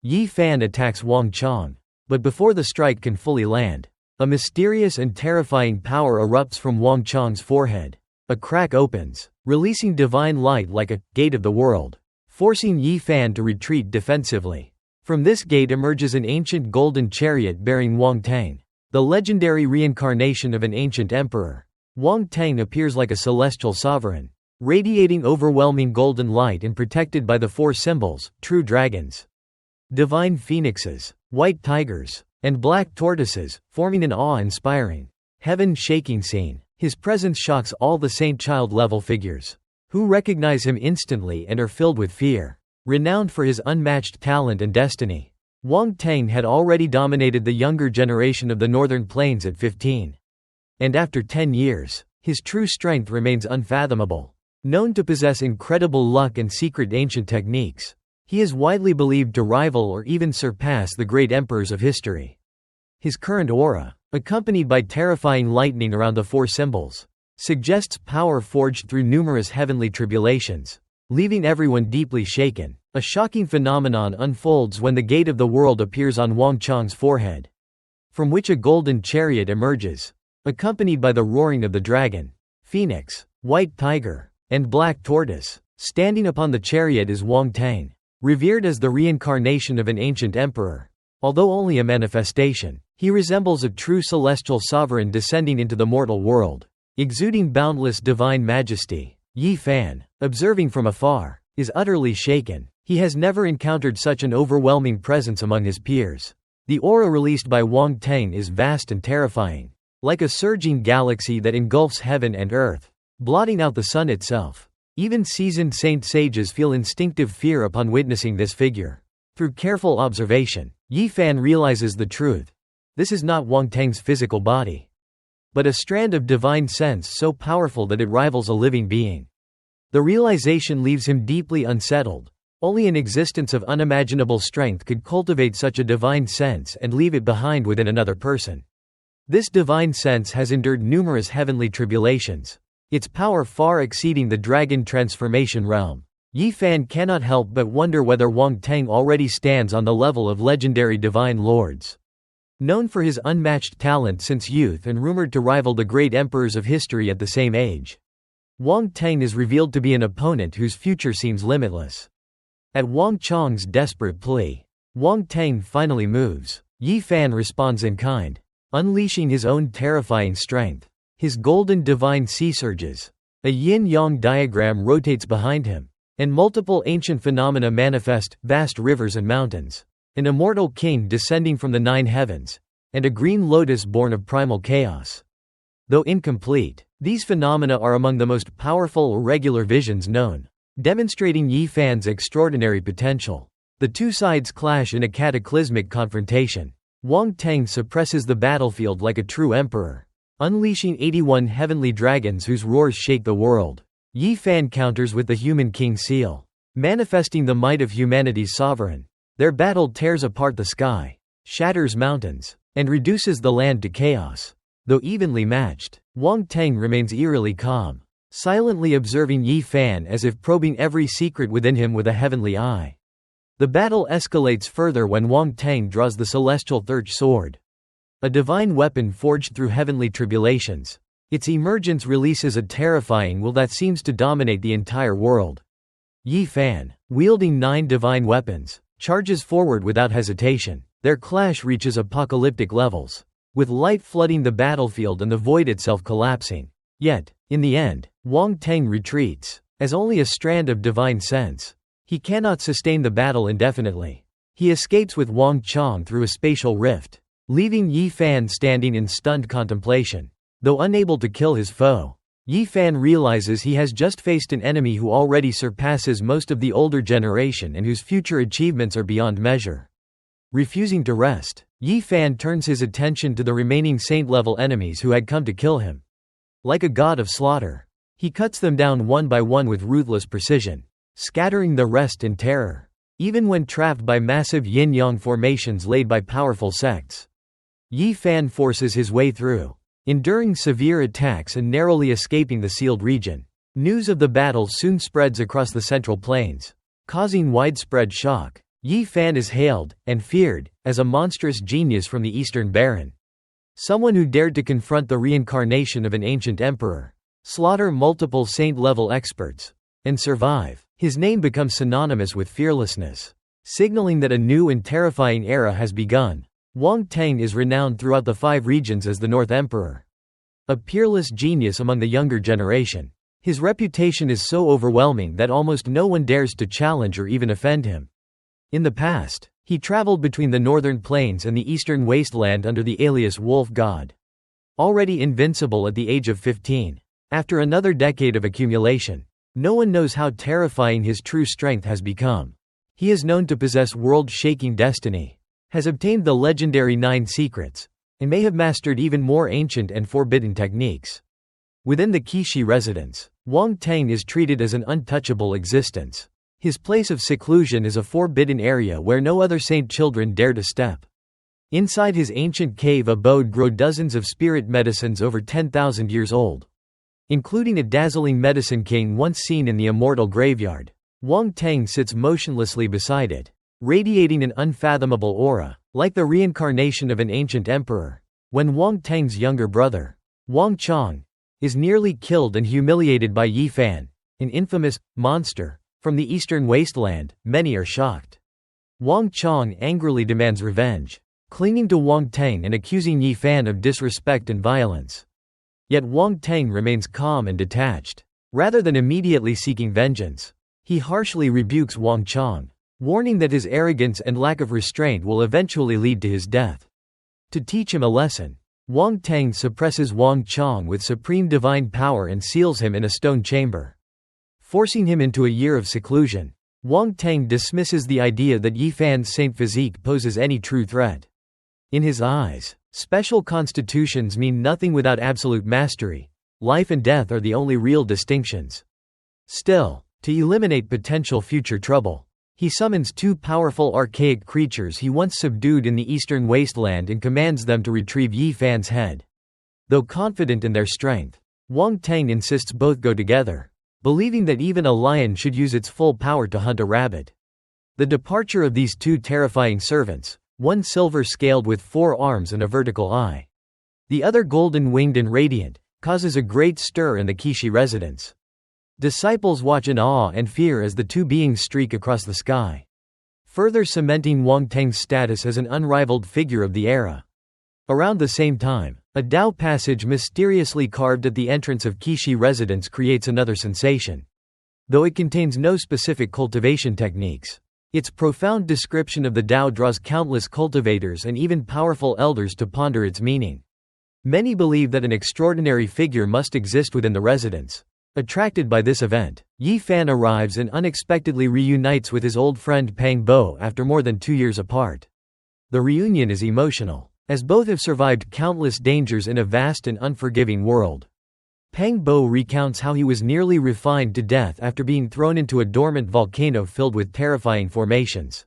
Yi Fan attacks Wang Chong. But before the strike can fully land, a mysterious and terrifying power erupts from Wang Chong's forehead. A crack opens, releasing divine light like a gate of the world, forcing Yi Fan to retreat defensively. From this gate emerges an ancient golden chariot bearing Wang Tang, the legendary reincarnation of an ancient emperor. Wang Tang appears like a celestial sovereign, radiating overwhelming golden light and protected by the four symbols, true dragons, divine phoenixes, white tigers, and black tortoises, forming an awe-inspiring, heaven-shaking scene. His presence shocks all the saint-child level figures, who recognize him instantly and are filled with fear. Renowned for his unmatched talent and destiny, Wang Tang had already dominated the younger generation of the Northern Plains at 15. And after 10 years, his true strength remains unfathomable. Known to possess incredible luck and secret ancient techniques, he is widely believed to rival or even surpass the great emperors of history. His current aura, accompanied by terrifying lightning around the four symbols, suggests power forged through numerous heavenly tribulations, leaving everyone deeply shaken. A shocking phenomenon unfolds when the gate of the world appears on Wang Chong's forehead, from which a golden chariot emerges, accompanied by the roaring of the dragon, phoenix, white tiger, and black tortoise. Standing upon the chariot is Wang Tang, revered as the reincarnation of an ancient emperor. Although only a manifestation, he resembles a true celestial sovereign descending into the mortal world, exuding boundless divine majesty. Yi Fan, observing from afar, is utterly shaken. He has never encountered such an overwhelming presence among his peers. The aura released by Wang Tang is vast and terrifying, like a surging galaxy that engulfs heaven and earth, blotting out the sun itself. Even seasoned saint sages feel instinctive fear upon witnessing this figure. Through careful observation, Yi Fan realizes the truth. This is not Wang Tang's physical body, but a strand of divine sense so powerful that it rivals a living being. The realization leaves him deeply unsettled. Only an existence of unimaginable strength could cultivate such a divine sense and leave it behind within another person. This divine sense has endured numerous heavenly tribulations, its power far exceeding the dragon transformation realm. Yi Fan cannot help but wonder whether Wang Tang already stands on the level of legendary divine lords. Known for his unmatched talent since youth and rumored to rival the great emperors of history at the same age, Wang Tang is revealed to be an opponent whose future seems limitless. At Wang Chong's desperate plea, Wang Tang finally moves. Yi Fan responds in kind, unleashing his own terrifying strength. His golden divine sea surges, a yin-yang diagram rotates behind him, and multiple ancient phenomena manifest: vast rivers and mountains, an immortal king descending from the 9 heavens, and a green lotus born of primal chaos. Though incomplete, these phenomena are among the most powerful irregular visions known, demonstrating Yi Fan's extraordinary potential. The two sides clash in a cataclysmic confrontation. Wang Tang suppresses the battlefield like a true emperor, unleashing 81 heavenly dragons whose roars shake the world. Yi Fan counters with the human king seal, manifesting the might of humanity's sovereign. Their battle tears apart the sky, shatters mountains, and reduces the land to chaos. Though evenly matched, Wang Tang remains eerily calm, silently observing Yi Fan as if probing every secret within him with a heavenly eye. The battle escalates further when Wang Tang draws the celestial third sword, a divine weapon forged through heavenly tribulations. Its emergence releases a terrifying will that seems to dominate the entire world. Yi Fan, wielding 9 divine weapons, charges forward without hesitation. Their clash reaches apocalyptic levels, with light flooding the battlefield and the void itself collapsing. Yet, in the end, Wang Tang retreats, as only a strand of divine sense. He cannot sustain the battle indefinitely. He escapes with Wang Chong through a spatial rift, leaving Yi Fan standing in stunned contemplation. Though unable to kill his foe, Yi Fan realizes he has just faced an enemy who already surpasses most of the older generation and whose future achievements are beyond measure. Refusing to rest, Yi Fan turns his attention to the remaining saint-level enemies who had come to kill him. Like a god of slaughter, he cuts them down one by one with ruthless precision, scattering the rest in terror. Even when trapped by massive yin-yang formations laid by powerful sects, Yi Fan forces his way through, enduring severe attacks and narrowly escaping the sealed region. News of the battle soon spreads across the Central Plains, causing widespread shock. Yi Fan is hailed, and feared, as a monstrous genius from the Eastern Baron. Someone who dared to confront the reincarnation of an ancient emperor, slaughter multiple saint-level experts, and survive. His name becomes synonymous with fearlessness, signaling that a new and terrifying era has begun. Wang Teng is renowned throughout the 5 regions as the North Emperor, a peerless genius among the younger generation. His reputation is so overwhelming that almost no one dares to challenge or even offend him. In the past, he traveled between the northern plains and the eastern wasteland under the alias Wolf God. Already invincible at the age of 15, after another decade of accumulation, no one knows how terrifying his true strength has become. He is known to possess world-shaking destiny, has obtained the legendary 9 secrets, and may have mastered even more ancient and forbidden techniques. Within the Qixi residence, Wang Teng is treated as an untouchable existence. His place of seclusion is a forbidden area where no other saint children dare to step. Inside his ancient cave abode grow dozens of spirit medicines over 10,000 years old, including a dazzling medicine king once seen in the immortal graveyard. Wang Teng sits motionlessly beside it, radiating an unfathomable aura, like the reincarnation of an ancient emperor. When Wang Teng's younger brother, Wang Chong, is nearly killed and humiliated by Yi Fan, an infamous monster from the eastern wasteland, many are shocked. Wang Chong angrily demands revenge, clinging to Wang Teng and accusing Yi Fan of disrespect and violence. Yet Wang Teng remains calm and detached. Rather than immediately seeking vengeance, he harshly rebukes Wang Chong, warning that his arrogance and lack of restraint will eventually lead to his death. To teach him a lesson, Wang Teng suppresses Wang Chong with supreme divine power and seals him in a stone chamber, forcing him into a year of seclusion. Wang Teng dismisses the idea that Yi Fan's saint physique poses any true threat. In his eyes, special constitutions mean nothing without absolute mastery. Life and death are the only real distinctions. Still, to eliminate potential future trouble, he summons 2 powerful archaic creatures he once subdued in the eastern wasteland and commands them to retrieve Yi Fan's head. Though confident in their strength, Wang Teng insists both go together, believing that even a lion should use its full power to hunt a rabbit. The departure of these 2 terrifying servants, one silver-scaled with 4 arms and a vertical eye, the other golden-winged and radiant, causes a great stir in the Qixi residence. Disciples watch in awe and fear as the 2 beings streak across the sky, further cementing Wang Teng's status as an unrivaled figure of the era. Around the same time, a Dao passage mysteriously carved at the entrance of Qixi residence creates another sensation. Though it contains no specific cultivation techniques, its profound description of the Dao draws countless cultivators and even powerful elders to ponder its meaning. Many believe that an extraordinary figure must exist within the residence. Attracted by this event, Yi Fan arrives and unexpectedly reunites with his old friend Pang Bo after more than 2 years apart. The reunion is emotional, as both have survived countless dangers in a vast and unforgiving world. Pang Bo recounts how he was nearly refined to death after being thrown into a dormant volcano filled with terrifying formations.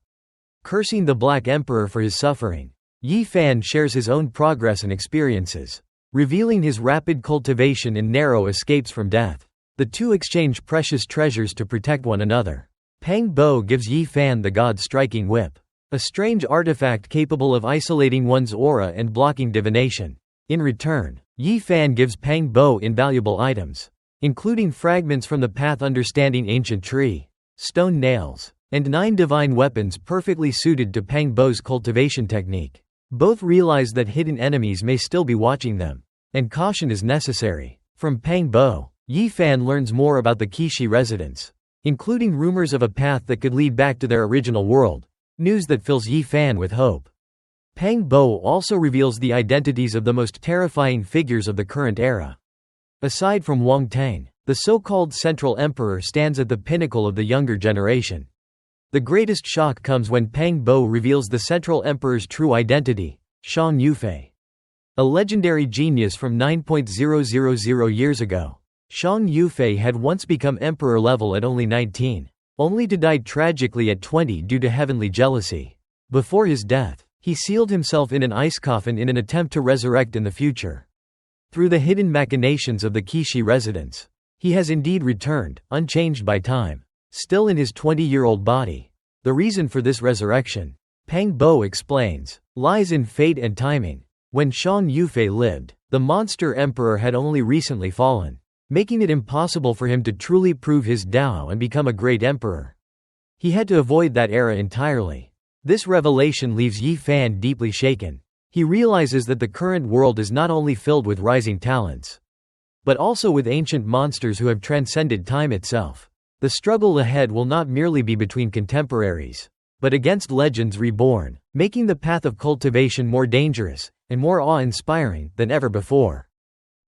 Cursing the Black Emperor for his suffering, Yi Fan shares his own progress and experiences, revealing his rapid cultivation and narrow escapes from death. The 2 exchange precious treasures to protect one another. Pang Bo gives Yi Fan the God-striking whip, a strange artifact capable of isolating one's aura and blocking divination. In return, Yi Fan gives Pang Bo invaluable items, including fragments from the path understanding ancient tree, stone nails, and 9 divine weapons perfectly suited to Pang Bo's cultivation technique. Both realize that hidden enemies may still be watching them, and caution is necessary. From Pang Bo, Yi Fan learns more about the Qixi residence, including rumors of a path that could lead back to their original world, news that fills Yi Fan with hope. Pang Bo also reveals the identities of the most terrifying figures of the current era. Aside from Wang Teng, the so-called Central Emperor stands at the pinnacle of the younger generation. The greatest shock comes when Pang Bo reveals the Central Emperor's true identity, Shang Yufei. A legendary genius from 9,000 years ago, Shang Yufei had once become emperor level at only 19, only to die tragically at 20 due to heavenly jealousy. Before his death, he sealed himself in an ice coffin in an attempt to resurrect in the future. Through the hidden machinations of the Qixi residence, he has indeed returned, unchanged by time, still in his 20-year-old body. The reason for this resurrection, Pang Bo explains, lies in fate and timing. When Shang Yufei lived, the monster emperor had only recently fallen, making it impossible for him to truly prove his Dao and become a great emperor. He had to avoid that era entirely. This revelation leaves Yi Fan deeply shaken. He realizes that the current world is not only filled with rising talents, but also with ancient monsters who have transcended time itself. The struggle ahead will not merely be between contemporaries, but against legends reborn, making the path of cultivation more dangerous and more awe-inspiring than ever before.